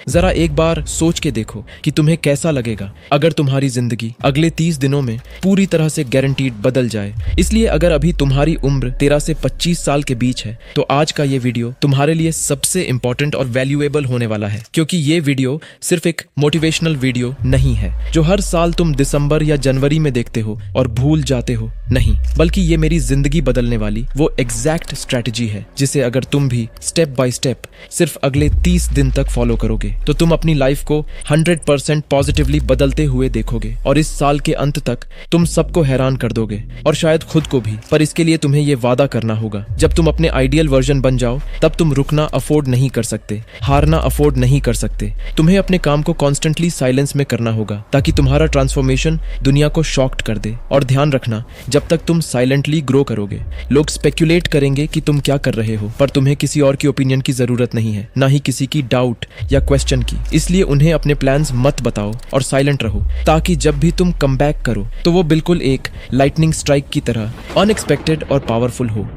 जरा एक बार सोच के देखो कि तुम्हें कैसा लगेगा अगर तुम्हारी जिंदगी अगले 30 दिनों में पूरी तरह से गारंटीड बदल जाए। इसलिए अगर अभी तुम्हारी उम्र 13 से 25 साल के बीच है तो आज का ये वीडियो तुम्हारे लिए सबसे इंपॉर्टेंट और वैल्यूएबल होने वाला है, क्योंकि ये वीडियो सिर्फ एक मोटिवेशनल वीडियो नहीं है जो हर साल तुम दिसंबर या जनवरी में देखते हो और भूल जाते हो। नहीं, बल्कि ये मेरी जिंदगी बदलने वाली वो एग्जैक्ट स्ट्रेटजी है जिसे अगर तुम भी स्टेप बाय स्टेप सिर्फ अगले 30 दिन तक फॉलो करोगे तो तुम अपनी लाइफ को 100% पॉजिटिवली बदलते हुए देखोगे और इस साल के अंत तक तुम सबको हैरान कर दोगे और शायद खुद को भी। पर इसके लिए तुम्हें ये वादा करना होगा, जब तुम अपने आइडियल वर्जन बन जाओ तब तुम रुकना अफोर्ड नहीं कर सकते, हारना अफोर्ड नहीं कर सकते। तुम्हें अपने काम को कॉन्स्टेंटली साइलेंस में करना होगा ताकि तुम्हारा ट्रांसफॉर्मेशन दुनिया को शॉक्ड कर दे। और ध्यान रखना, जब तक तुम साइलेंटली ग्रो करोगे लोग स्पेक्यूलेट करेंगे कि तुम क्या कर रहे हो, पर तुम्हें किसी और की ओपिनियन की जरूरत नहीं है, ना ही किसी की डाउट या क्वेश्चन की। इसलिए उन्हें अपने प्लान्स मत बताओ और साइलेंट रहो, ताकि जब भी तुम कम बैक करो तो वो बिल्कुल एक लाइटनिंग स्ट्राइक की तरह अनएक्सपेक्टेड और पावरफुल हो।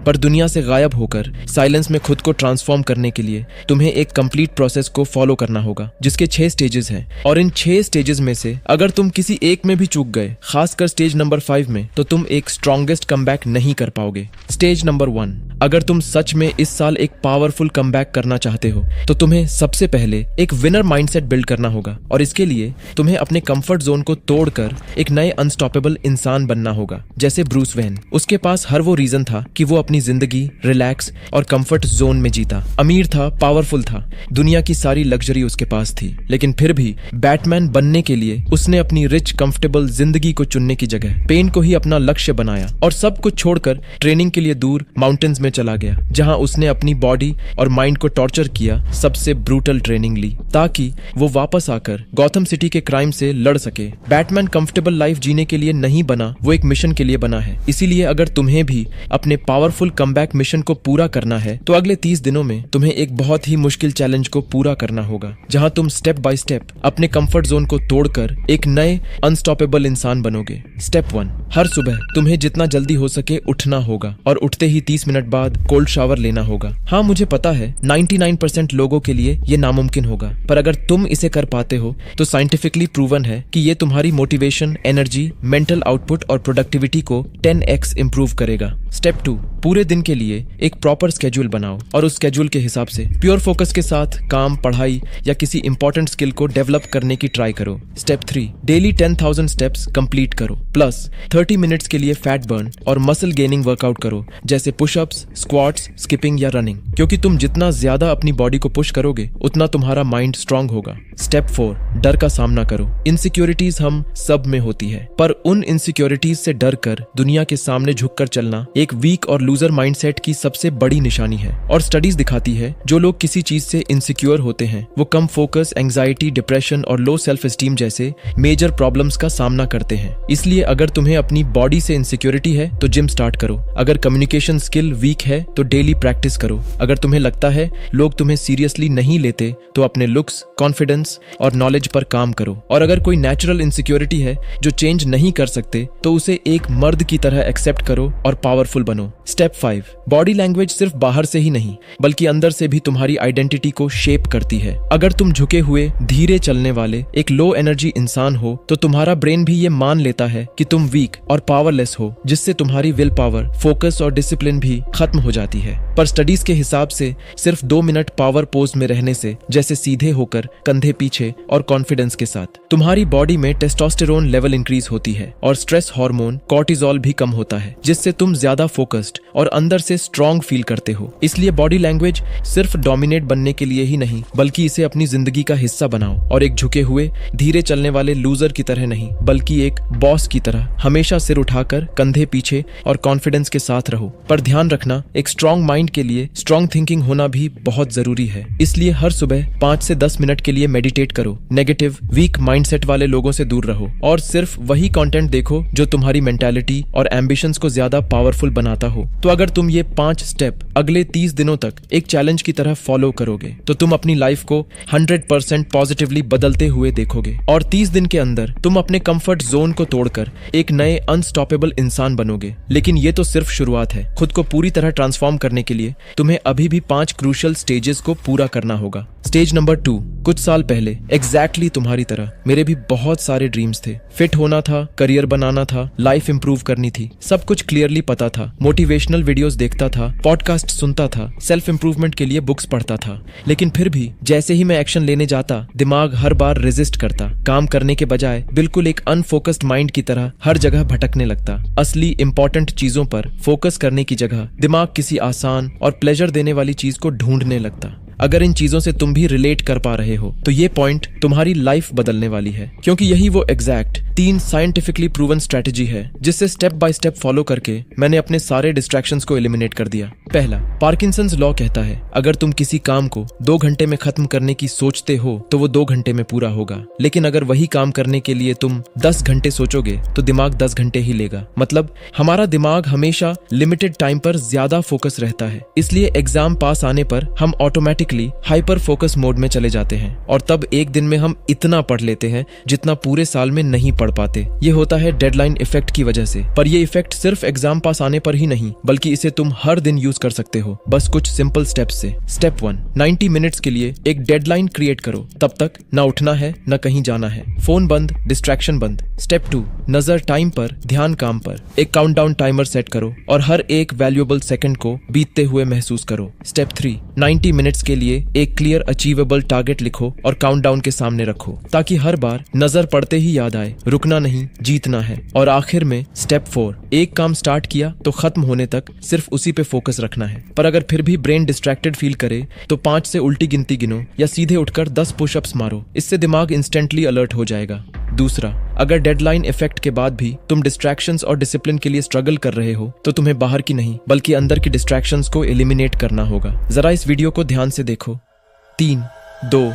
पर दुनिया से गायब होकर साइलेंस में खुद को ट्रांसफॉर्म करने के लिए तुम्हें एक कंप्लीट प्रोसेस को फॉलो करना होगा जिसके 6 स्टेजेस हैं। और इन 6 स्टेजेस में से अगर तुम किसी एक में भी चूक गए, खासकर स्टेज नंबर 5 में, तो तुम एक स्ट्रॉन्गेस्ट कमबैक नहीं कर पाओगे। स्टेज नंबर 1, अगर तुम सच में इस साल एक पावरफुल कमबैक करना चाहते हो तो तुम्हें सबसे पहले एक विनर माइंडसेट बिल्ड करना होगा। और इसके लिए तुम्हें अपने कंफर्ट जोन को तोड़कर एक नए अनस्टॉपेबल इंसान बनना होगा, जैसे ब्रूस वेन। उसके पास हर वो रीजन था कि वो अपनी जिंदगी रिलैक्स और कंफर्ट जोन में जीता। अमीर था, पावरफुल था, दुनिया की सारी लग्जरी उसके पास थी, लेकिन फिर भी बैटमैन बनने के लिए उसने अपनी रिच कंफर्टेबल जिंदगी को चुनने की जगह पेन को ही अपना लक्ष्य बनाया और सब कुछ छोड़कर ट्रेनिंग के लिए दूर माउंटेन्स में चला गया, जहां उसने अपनी बॉडी और माइंड को टॉर्चर किया, सबसे ब्रूटल ट्रेनिंग ली ताकि वो वापस आकर गॉथम सिटी के क्राइम से लड़ सके। बैटमैन कंफर्टेबल लाइफ जीने के लिए नहीं बना, वो एक मिशन के लिए बना है। इसीलिए अगर तुम्हें भी अपने पावरफुल कमबैक मिशन को पूरा करना है तो अगले 30 दिनों में तुम्हें एक बहुत ही मुश्किल चैलेंज को पूरा करना होगा, जहां तुम स्टेप बाय स्टेप अपने कंफर्ट जोन को तोड़कर एक नए अनस्टॉपेबल इंसान बनोगे। स्टेप 1, हर सुबह तुम्हें जितना जल्दी हो सके उठना होगा और उठते ही 30 मिनट बाद कोल्ड शावर लेना होगा। हाँ, मुझे पता है 99% लोगों के लिए ये नामुमकिन होगा, पर अगर तुम इसे कर पाते हो तो साइंटिफिकली प्रूवन है कि ये तुम्हारी मोटिवेशन, एनर्जी, मेंटल आउटपुट और प्रोडक्टिविटी को 10x इंप्रूव करेगा। स्टेप 2, पूरे दिन के लिए एक प्रॉपर स्केड्यूल बनाओ और उस स्केड्यूल के हिसाब से प्योर फोकस के साथ काम, पढ़ाई या किसी इंपॉर्टेंट स्किल को डेवलप करने की ट्राई करो। स्टेप 3, डेली 10,000 स्टेप्स कंप्लीट करो, प्लस 30 मिनट्स के लिए फैट बर्न और मसल गेनिंग वर्कआउट करो, जैसे पुशअप्स, स्क्वाट्स, स्किपिंग या रनिंग, क्योंकि तुम जितना ज्यादा अपनी बॉडी को पुश करोगे उतना तुम्हारा माइंड स्ट्रांग होगा। स्टेप 4, डर का सामना करो। इनसिक्योरिटीज हम सब में होती है, पर उन इनसिक्योरिटीज से डर कर दुनिया के सामने झुककर चलना एक वीक और लूजर माइंडसेट की सबसे बड़ी निशानी है। और स्टडीज दिखाती है जो लोग किसी चीज से इनसिक्योर होते हैं वो कम फोकस, एंजाइटी, डिप्रेशन और लो सेल्फ एस्टीम जैसे मेजर प्रॉब्लम्स का सामना करते हैं। इसलिए अगर तुम्हें अपनी बॉडी से इनसिक्योरिटी है तो जिम स्टार्ट करो, अगर कम्युनिकेशन स्किल वीक है तो डेली प्रैक्टिस करो, अगर तुम्हें लगता है लोग तुम्हें सीरियसली नहीं लेते तो अपने लुक्स, कॉन्फिडेंस और नॉलेज पर काम करो, और अगर कोई नेचुरल इनसिक्योरिटी है जो चेंज नहीं कर सकते तो उसे एक मर्द की तरह एक्सेप्ट करो और पावरफुल बनो। स्टेप 5, बॉडी लैंग्वेज सिर्फ बाहर से ही नहीं बल्कि अंदर से भी तुम्हारी आइडेंटिटी को शेप करती है। अगर तुम झुके हुए, धीरे चलने वाले एक लो एनर्जी इंसान हो तो तुम्हारा ब्रेन भी ये मान लेता है कि तुम वीक और पावरलेस हो, जिससे तुम्हारी विल पावर, फोकस और डिसिप्लिन भी खत्म हो जाती है। पर स्टडीज के हिसाब से सिर्फ 2 मिनट पावर पोज में रहने से, जैसे सीधे होकर, कंधे पीछे और कॉन्फिडेंस के साथ, तुम्हारी बॉडी में टेस्टोस्टेरोन लेवल इंक्रीज होती है और स्ट्रेस हार्मोन कॉर्टिजोल भी कम होता है, जिससे तुम ज्यादा फोकस्ड और अंदर से स्ट्रांग फील करते हो। इसलिए बॉडी लैंग्वेज सिर्फ डोमिनेट बनने के लिए ही नहीं बल्कि इसे अपनी जिंदगी का हिस्सा बनाओ, और एक झुके हुए, धीरे चलने वाले लूजर की तरह नहीं बल्कि एक बॉस की तरह हमेशा सिर उठाकर, कंधे पीछे और कॉन्फिडेंस के साथ रहो। पर ध्यान रखना, एक स्ट्रांग माइंड के लिए स्ट्रांग थिंकिंग होना भी बहुत जरूरी है। इसलिए हर सुबह 5 से 10 मिनट के लिए मेडिटेट करो, नेगेटिव, वीक माइंडसेट वाले लोगों से दूर रहो और सिर्फ वही कंटेंट देखो जो तुम्हारी मेंटालिटी और एम्बिशंस को ज्यादा पावरफुल बनाता हो। तो अगर तुम ये 5 स्टेप अगले 30 दिनों तक एक चैलेंज की तरह फॉलो करोगे तो तुम अपनी लाइफ को 100% पॉजिटिवली बदलते हुए देखोगे, और 30 दिन के अंदर तुम अपने कंफर्ट जोन को तोड़कर एक नए अनस्टॉपेबल इंसान बनोगे। लेकिन ये तो सिर्फ शुरुआत है। खुद को पूरी तरह ट्रांसफॉर्म करने के लिए तुम्हें अभी भी 5 क्रूशियल स्टेजेस को पूरा करना होगा। स्टेज नंबर 2, कुछ साल पहले एग्जैक्टली तुम्हारी तरह मेरे भी बहुत सारे ड्रीम्स थे। फिट होना था, करियर बनाना था, लाइफ इंप्रूव करनी थी, सब कुछ क्लियरली पता था। मोटिवेशनल वीडियोस देखता था, पॉडकास्ट सुनता था, सेल्फ इंप्रूवमेंट के लिए बुक्स पढ़ता था। लेकिन फिर भी जैसे ही मैं एक्शन लेने जाता, दिमाग हर बार रेजिस्ट करता। काम करने के बजाय बिल्कुल एक अनफोकस्ड माइंड की तरह हर जगह भटकने लगता। असली इंपॉर्टेंट चीजों पर फोकस करने की जगह दिमाग किसी आसान और प्लेजर देने वाली चीज को ढूंढने लगता। अगर इन चीजों से तुम भी रिलेट कर पा रहे हो तो ये पॉइंट तुम्हारी लाइफ बदलने वाली है, क्योंकि यही वो एग्जैक्ट 3 साइंटिफिकली प्रूवन स्ट्रेटजी है जिससे स्टेप बाय स्टेप फॉलो करके मैंने अपने सारे डिस्ट्रैक्शंस को एलिमिनेट कर दिया। पहला, पार्किंसंस लॉ कहता है अगर तुम किसी काम को 2 घंटे में खत्म करने की सोचते हो तो वो 2 घंटे में पूरा होगा। लेकिन अगर वही काम करने के लिए तुम 10 घंटे सोचोगे तो दिमाग 10 घंटे ही लेगा। मतलब हमारा दिमाग हमेशा लिमिटेड टाइम पर ज्यादा फोकस रहता है, इसलिए एग्जाम पास आने पर हम ऑटोमेटिक हाइपर फोकस मोड में चले जाते हैं और तब एक दिन में हम इतना पढ़ लेते हैं जितना पूरे साल में नहीं पढ़ पाते। ये होता है डेडलाइन इफेक्ट की वजह से। पर ये इफेक्ट सिर्फ एग्जाम पास आने पर ही नहीं, बल्कि इसे तुम हर दिन यूज कर सकते हो, बस कुछ सिंपल स्टेप्स से। स्टेप 1, 90 मिनट्स के लिए एक डेडलाइन क्रिएट करो। तब तक ना उठना है न कहीं जाना है, फोन बंद, डिस्ट्रैक्शन बंद। स्टेप 2, नजर टाइम पर, ध्यान काम पर। एक काउंटडाउन टाइमर सेट करो और हर एक वैल्यूएबल सेकंड को बीतते हुए महसूस करो। स्टेप 3, 90 मिनट्स के लिए एक क्लियर अचीवेबल टारगेट लिखो और काउंटडाउन के सामने रखो, ताकि हर बार नजर पड़ते ही याद आए रुकना नहीं, जीतना है। और आखिर में स्टेप 4, एक काम स्टार्ट किया तो खत्म होने तक सिर्फ उसी पे फोकस रखना है। पर अगर फिर भी ब्रेन डिस्ट्रैक्टेड फील करे तो 5 से उल्टी गिनती गिनो या सीधे उठकर 10 पुशअप्स मारो। इससे दिमाग इंस्टेंटली अलर्ट हो जाएगा। दूसरा, अगर डेडलाइन इफेक्ट के बाद भी तुम डिस्ट्रैक्शंस और डिसिप्लिन के लिए स्ट्रगल कर रहे हो तो तुम्हें बाहर की नहीं बल्कि अंदर की डिस्ट्रैक्शंस को एलिमिनेट करना होगा। जरा इस वीडियो को ध्यान से देखो। 3, 2,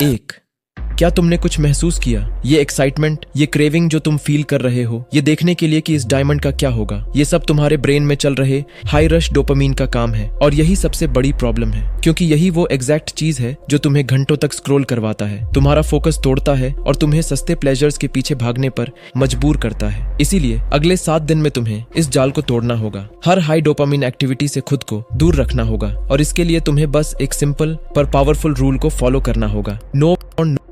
1। क्या तुमने कुछ महसूस किया? ये एक्साइटमेंट, ये क्रेविंग जो तुम फील कर रहे हो, ये देखने के लिए कि इस डायमंड का क्या होगा, ये सब तुम्हारे ब्रेन में चल रहे हाई रश डोपामीन का काम है। और यही सबसे बड़ी प्रॉब्लम है, क्योंकि यही वो एग्जैक्ट चीज है जो तुम्हें घंटों तक स्क्रॉल करवाता है, तुम्हारा फोकस तोड़ता है और तुम्हें सस्ते प्लेजर्स के पीछे भागने पर मजबूर करता है। इसीलिए अगले 7 दिन में तुम्हें इस जाल को तोड़ना होगा। हर हाई डोपामीन एक्टिविटी से खुद को दूर रखना होगा और इसके लिए तुम्हें बस एक सिंपल पर पावरफुल रूल को फॉलो करना होगा। No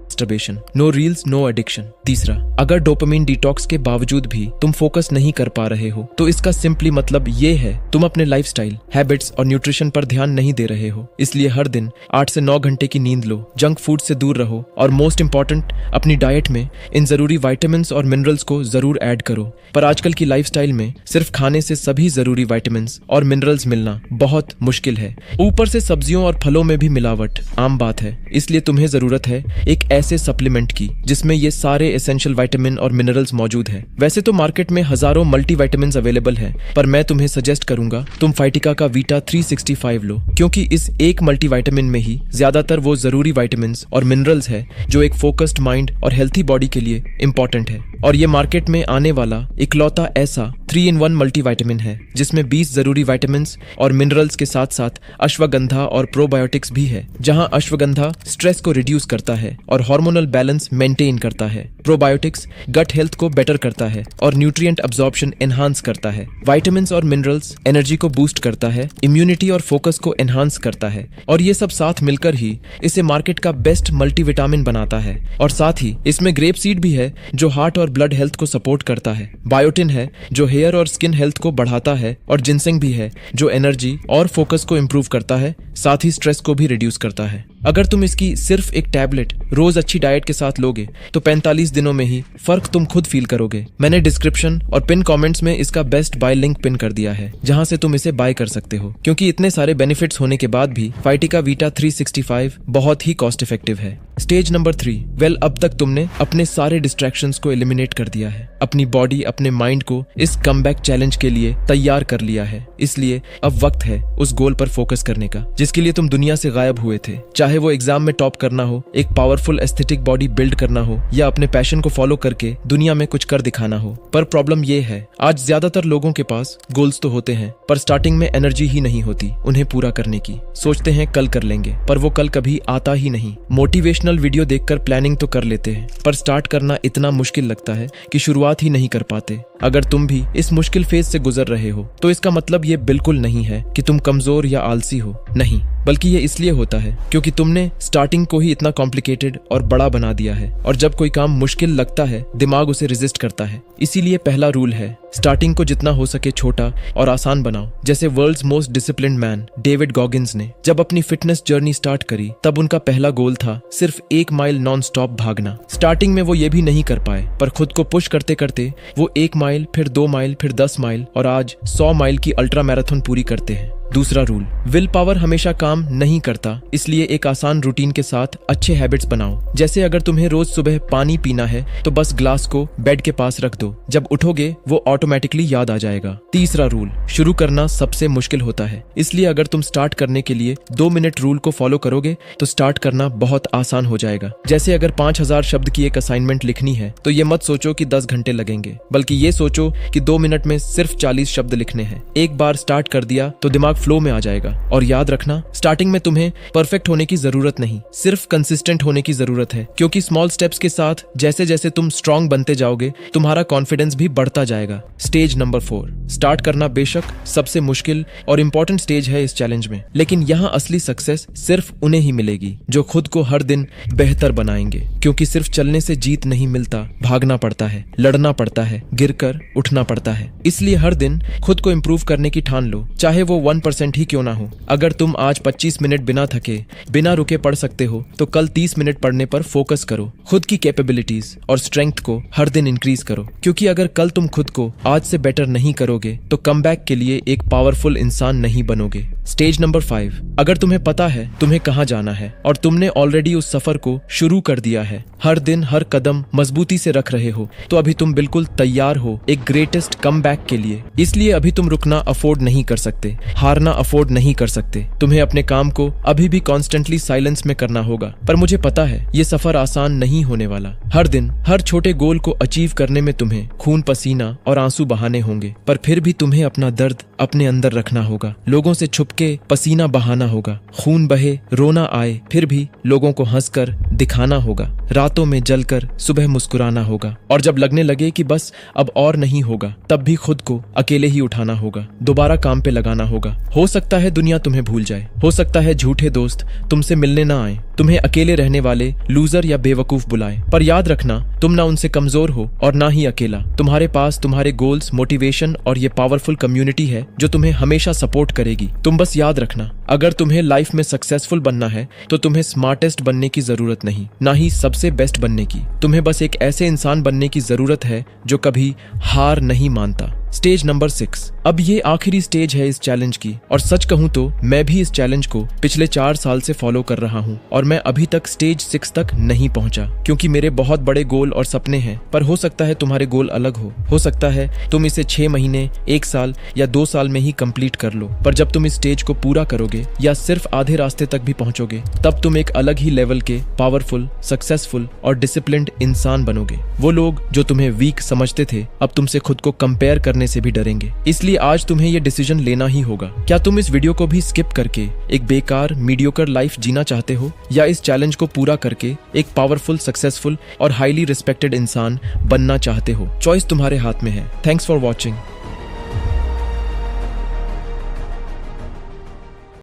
masturbation, no reels, no addiction। तीसरा, अगर डोपामीन डिटॉक्स के बावजूद भी तुम फोकस नहीं कर पा रहे हो तो इसका सिंपली मतलब ये है तुम अपने लाइफस्टाइल, हैबिट्स और न्यूट्रिशन पर ध्यान नहीं दे रहे हो। इसलिए हर दिन 8 से 9 घंटे की नींद लो, जंक फूड से दूर रहो और मोस्ट इंपॉर्टेंट, अपनी डाइट में इन जरूरी विटामिन्स और मिनरल्स को जरूर ऐड करो। पर आजकल की लाइफस्टाइल में सिर्फ खाने से सभी जरूरी विटामिन्स और मिनरल्स मिलना बहुत मुश्किल है। ऊपर से सब्जियों और फलों में भी मिलावट आम बात है। इसलिए तुम्हें जरूरत है एक ऐसे सप्लीमेंट की जिसमें ये सारे एसेंशियल विटामिन और मिनरल्स मौजूद हैं। वैसे तो मार्केट में हजारों मल्टीविटामिन्स अवेलेबल हैं, पर मैं तुम्हें सजेस्ट करूंगा तुम फाइटिका का वीटा 365 लो, क्योंकि इस एक मल्टीविटामिन में ही ज्यादातर वो जरूरी विटामिन्स और मिनरल्स है जो एक फोकस्ड माइंड और हेल्थी बॉडी के लिए इंपॉर्टेंट है। और ये मार्केट में आने वाला इकलौता ऐसा 3-in-1 मल्टीविटामिन है जिसमें 20 जरूरी विटामिन्स और मिनरल्स के साथ साथ अश्वगंधा और प्रोबायोटिक्स भी है। जहां अश्वगंधा स्ट्रेस को रिड्यूस करता है और हार्मोनल बैलेंस मेंटेन करता है, प्रोबायोटिक्स गट हेल्थ को बेटर करता है और न्यूट्रिएंट अब्जॉर्प्शन एनहांस करता है, विटामिन्स और मिनरल्स एनर्जी को बूस्ट करता है, इम्यूनिटी और फोकस को एनहांस करता है। और ये सब साथ मिलकर ही इसे मार्केट का बेस्ट मल्टीविटामिन बनाता है। और साथ ही इसमें ग्रेप सीड भी है जो हार्ट और ब्लड हेल्थ को सपोर्ट करता है, बायोटिन है जो हेयर और स्किन हेल्थ को बढ़ाता है और जिनसेंग भी है जो एनर्जी और फोकस को इंप्रूव करता है, साथ ही स्ट्रेस को भी रिड्यूस करता है। अगर तुम इसकी सिर्फ एक टैबलेट रोज अच्छी डाइट के साथ लोगे तो 45 दिनों में ही फर्क तुम खुद फील करोगे। मैंने डिस्क्रिप्शन और पिन कमेंट्स में इसका बेस्ट बाय लिंक पिन कर दिया है, जहां से तुम इसे बाय कर सकते हो। क्योंकि इतने सारे बेनिफिट्स होने के बाद भी फाइटिका वीटा 365 बहुत ही कॉस्ट इफेक्टिव है। स्टेज नंबर 3, वेल अब तक तुमने अपने सारे डिस्ट्रैक्शंस को एलिमिनेट कर दिया है, अपनी बॉडी, अपने माइंड को इस कमबैक चैलेंज के लिए तैयार कर लिया है। इसलिए अब वक्त है उस गोल पर फोकस करने का जिसके लिए तुम दुनिया से गायब हुए थे। चाहे वो एग्जाम में टॉप करना हो, एक पावरफुल एस्थेटिक बॉडी बिल्ड करना हो या अपने पैशन को फॉलो करके दुनिया में कुछ कर दिखाना हो। पर प्रॉब्लम ये है, आज ज्यादातर लोगों के पास गोल्स तो होते हैं पर स्टार्टिंग में एनर्जी ही नहीं होती उन्हें पूरा करने की। सोचते हैं कल कर लेंगे, पर वो कल कभी आता ही नहीं। मोटिवेशनल वीडियो देखकर प्लानिंग तो कर लेते हैं, पर स्टार्ट करना इतना मुश्किल लगता है कि शुरुआत ही नहीं कर पाते। अगर तुम भी इस मुश्किल फेज से गुजर रहे हो तो इसका मतलब ये बिल्कुल नहीं है कि तुम कमजोर या आलसी हो। नहीं, बल्कि ये इसलिए होता है क्योंकि तुमने स्टार्टिंग को ही इतना कॉम्प्लिकेटेड और बड़ा बना दिया है, और जब कोई काम मुश्किल लगता है दिमाग उसे रेजिस्ट करता है। इसीलिए पहला रूल है, स्टार्टिंग को जितना हो सके छोटा और आसान बनाओ। जैसे world's most disciplined man David Goggins ने जब अपनी फिटनेस जर्नी स्टार्ट करी, तब उनका पहला गोल था सिर्फ 1 माइल नॉन स्टॉप भागना। स्टार्टिंग में वो ये भी नहीं कर पाए, पर खुद को पुश करते करते वो 1 माइल, फिर 2 माइल, फिर 10 माइल और आज 100 माइल की अल्ट्रा मैराथन पूरी करते हैं। दूसरा रूल, विल पावर हमेशा काम नहीं करता, इसलिए एक आसान रूटीन के साथ अच्छे हैबिट्स बनाओ। जैसे अगर तुम्हें रोज सुबह पानी पीना है तो बस ग्लास को बेड के पास रख दो, जब उठोगे वो ऑटोमेटिकली याद आ जाएगा। तीसरा रूल, शुरू करना सबसे मुश्किल होता है, इसलिए अगर तुम स्टार्ट करने के लिए 2 मिनट रूल को फॉलो करोगे तो स्टार्ट करना बहुत आसान हो जाएगा। जैसे अगर 5000 शब्द की एक असाइनमेंट लिखनी है तो ये मत सोचो कि 10 घंटे लगेंगे, बल्कि ये सोचो कि 2 मिनट में सिर्फ 40 शब्द लिखने हैं। एक बार स्टार्ट कर दिया तो दिमाग फ्लो में आ जाएगा। और याद रखना, स्टार्टिंग में तुम्हें परफेक्ट होने की जरूरत नहीं, सिर्फ कंसिस्टेंट होने की जरूरत है, क्योंकि स्मॉल स्टेप्स के साथ जैसे जैसे तुम स्ट्रांग बनते जाओगे तुम्हारा कॉन्फिडेंस भी बढ़ता जाएगा। स्टेज नंबर 4, स्टार्ट करना बेशक सबसे मुश्किल और इंपॉर्टेंट स्टेज है इस चैलेंज में, लेकिन यहाँ असली सक्सेस सिर्फ उन्हें ही मिलेगी जो खुद को हर दिन बेहतर बनाएंगे। क्योंकि सिर्फ चलने से जीत नहीं मिलता, भागना पड़ता है, लड़ना पड़ता है, गिरकर उठना पड़ता है। इसलिए हर दिन खुद को इम्प्रूव करने की ठान लो, चाहे वो 1% ही क्यों ना हो। अगर तुम आज 25 मिनट बिना थके, बिना रुके पढ़ सकते हो तो कल 30 मिनट पढ़ने पर फोकस करो। खुद की कैपेबिलिटीज और स्ट्रेंथ को हर दिन इंक्रीज करो, क्योंकि अगर कल तुम खुद को आज से बेटर नहीं करोगे तो कमबैक के लिए एक पावरफुल इंसान नहीं बनोगे। स्टेज नंबर 5, अगर तुम्हें पता है तुम्हें कहाँ जाना है और तुमने ऑलरेडी उस सफर को शुरू कर दिया है, हर दिन हर कदम मजबूती से रख रहे हो, तो अभी तुम बिल्कुल तैयार हो एक ग्रेटेस्ट कमबैक के लिए। इसलिए अभी तुम रुकना अफोर्ड नहीं कर सकते, हारना अफोर्ड नहीं कर सकते। तुम्हें अपने काम को अभी भी कॉन्स्टेंटली साइलेंस में करना होगा, पर मुझे पता है ये सफर आसान नहीं होने वाला। हर दिन हर छोटे गोल को अचीव करने में तुम्हें खून पसीना और आंसू बहाने होंगे, पर फिर भी तुम्हें अपना दर्द अपने अंदर रखना होगा, लोगों से छुपके पसीना बहाना होगा, खून बहे रोना आए फिर भी लोगों को हंसकर दिखाना होगा, रातों में जलकर सुबह मुस्कुराना होगा, और जब लगने लगे कि बस अब और नहीं होगा तब भी खुद को अकेले ही उठाना होगा, दोबारा काम पे लगाना होगा। हो सकता है दुनिया तुम्हें भूल जाए, हो सकता है झूठे दोस्त तुमसे मिलने ना आए, तुम्हें अकेले रहने वाले लूजर या बेवकूफ बुलाए, पर याद रखना तुम ना उनसे कमजोर हो और ना ही अकेला। तुम्हारे पास तुम्हारे गोल्स, मोटिवेशन और ये पावरफुल कम्युनिटी है जो तुम्हें हमेशा सपोर्ट करेगी। तुम बस याद रखना, अगर तुम्हें लाइफ में सक्सेसफुल बनना है तो तुम्हें स्मार्टेस्ट बनने की जरूरत नहीं, ना ही सबसे बेस्ट बनने की। तुम्हें बस एक ऐसे इंसान बनने की जरूरत है जो कभी हार नहीं मानता। स्टेज नंबर 6, अब ये आखिरी स्टेज है इस चैलेंज की, और सच कहूं तो मैं भी इस चैलेंज को पिछले 4 साल से फॉलो कर रहा हूं और मैं अभी तक स्टेज 6 तक नहीं पहुंचा, क्योंकि मेरे बहुत बड़े गोल और सपने हैं। पर हो सकता है तुम्हारे गोल अलग हो सकता है तुम इसे 6 महीने, 1 साल या 2 साल में ही कंप्लीट कर लो, पर जब तुम इस स्टेज को पूरा करोगे या सिर्फ आधे रास्ते तक भी पहुंचोगे, तब तुम एक अलग ही लेवल के पावरफुल, सक्सेसफुल और डिसिप्लिन्ड इंसान बनोगे। वो लोग जो तुम्हें वीक समझते थे अब तुमसे खुद को कंपेयर करने से भी डरेंगे। इसलिए आज तुम्हें यह डिसीजन लेना ही होगा। क्या तुम इस वीडियो को भी स्किप करके एक बेकार मीडियोकर लाइफ जीना चाहते हो, या इस चैलेंज को पूरा करके एक पावरफुल, सक्सेसफुल और हाईली रिस्पेक्टेड इंसान बनना चाहते हो? चॉइस तुम्हारे हाथ में है। Thanks for watching.